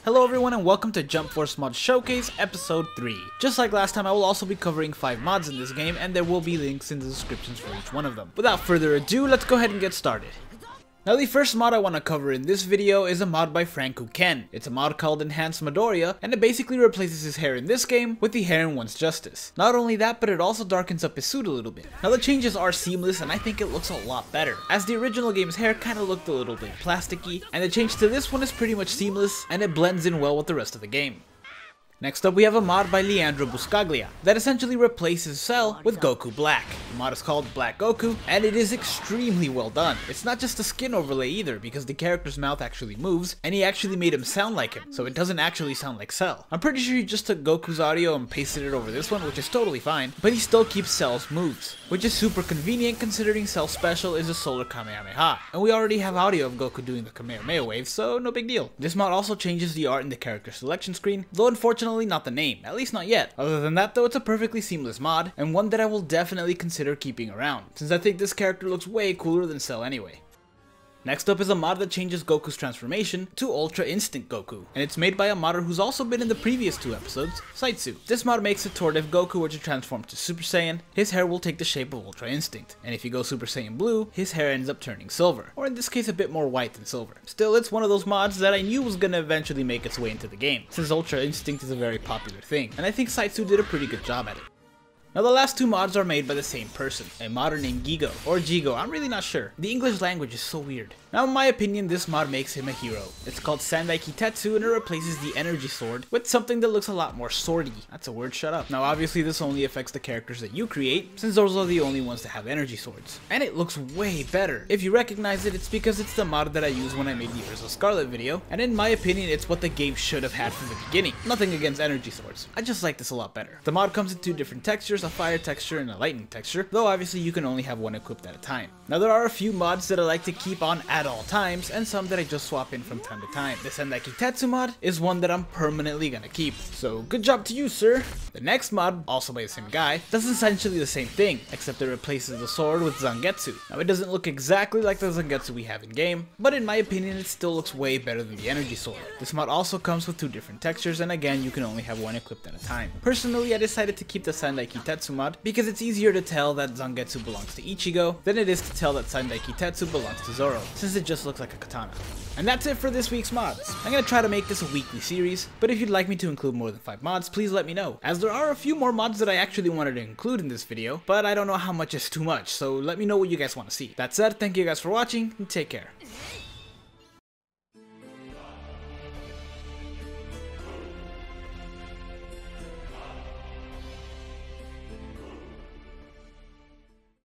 Hello everyone and welcome to Jump Force Mod Showcase Episode 3. Just like last time, I will also be covering 5 mods in this game, and there will be links in the descriptions for each one of them. Without further ado, let's go ahead and get started. Now the first mod I want to cover in this video is a mod by Franco Ken. It's a mod called Enhanced Medoriya, and it basically replaces his hair in this game with the hair in Once Justice. Not only that, but it also darkens up his suit a little bit. Now the changes are seamless and I think it looks a lot better, as the original game's hair kinda looked a little bit plasticky, and the change to this one is pretty much seamless and it blends in well with the rest of the game. Next up we have a mod by Leandro Buscaglia that essentially replaces Cell with Goku Black. The mod is called Black Goku and it is extremely well done. It's not just a skin overlay either, because the character's mouth actually moves and he actually made him sound like him, so it doesn't actually sound like Cell. I'm pretty sure he just took Goku's audio and pasted it over this one, which is totally fine, but he still keeps Cell's moves, which is super convenient considering Cell's special is a solar Kamehameha, and we already have audio of Goku doing the Kamehameha wave, so no big deal. This mod also changes the art in the character selection screen, though unfortunately not the name, at least not yet. Other than that though, it's a perfectly seamless mod, and one that I will definitely consider keeping around, since I think this character looks way cooler than Cell anyway. Next up is a mod that changes Goku's transformation to Ultra Instinct Goku, and it's made by a modder who's also been in the previous 2 episodes, Saitsu. This mod makes it toward if Goku were to transform to Super Saiyan, his hair will take the shape of Ultra Instinct, and if you go Super Saiyan Blue, his hair ends up turning silver, or in this case a bit more white than silver. Still, it's one of those mods that I knew was gonna eventually make its way into the game, since Ultra Instinct is a very popular thing, and I think Saitsu did a pretty good job at it. Now the last 2 mods are made by the same person, a modder named Gigo, or Jigo, I'm really not sure. The English language is so weird. Now in my opinion, this mod makes him a hero. It's called Sandai Kitetsu and it replaces the energy sword with something that looks a lot more swordy. That's a word, shut up. Now obviously this only affects the characters that you create, since those are the only ones that have energy swords. And it looks way better. If you recognize it, it's because it's the mod that I used when I made the Ursa Scarlet video, and in my opinion it's what the game should have had from the beginning. Nothing against energy swords, I just like this a lot better. The mod comes in 2 different textures, a fire texture and a lightning texture, though obviously you can only have one equipped at a time. Now there are a few mods that I like to keep on at all times, and some that I just swap in from time to time. The Sendai Kitetsu mod is one that I'm permanently gonna keep, so good job to you, sir! The next mod, also by the same guy, does essentially the same thing, except it replaces the sword with Zangetsu. Now it doesn't look exactly like the Zangetsu we have in game, but in my opinion it still looks way better than the energy sword. This mod also comes with 2 different textures, and again you can only have one equipped at a time. Personally, I decided to keep the Sendai Kitetsu mod because it's easier to tell that Zangetsu belongs to Ichigo than it is to tell that Sendai Kitetsu belongs to Zoro, since it just looks like a katana. And that's it for this week's mods. I'm gonna try to make this a weekly series, but if you'd like me to include more than 5 mods, please let me know, as there are a few more mods that I actually wanted to include in this video, but I don't know how much is too much, so let me know what you guys want to see. That said, thank you guys for watching, and take care.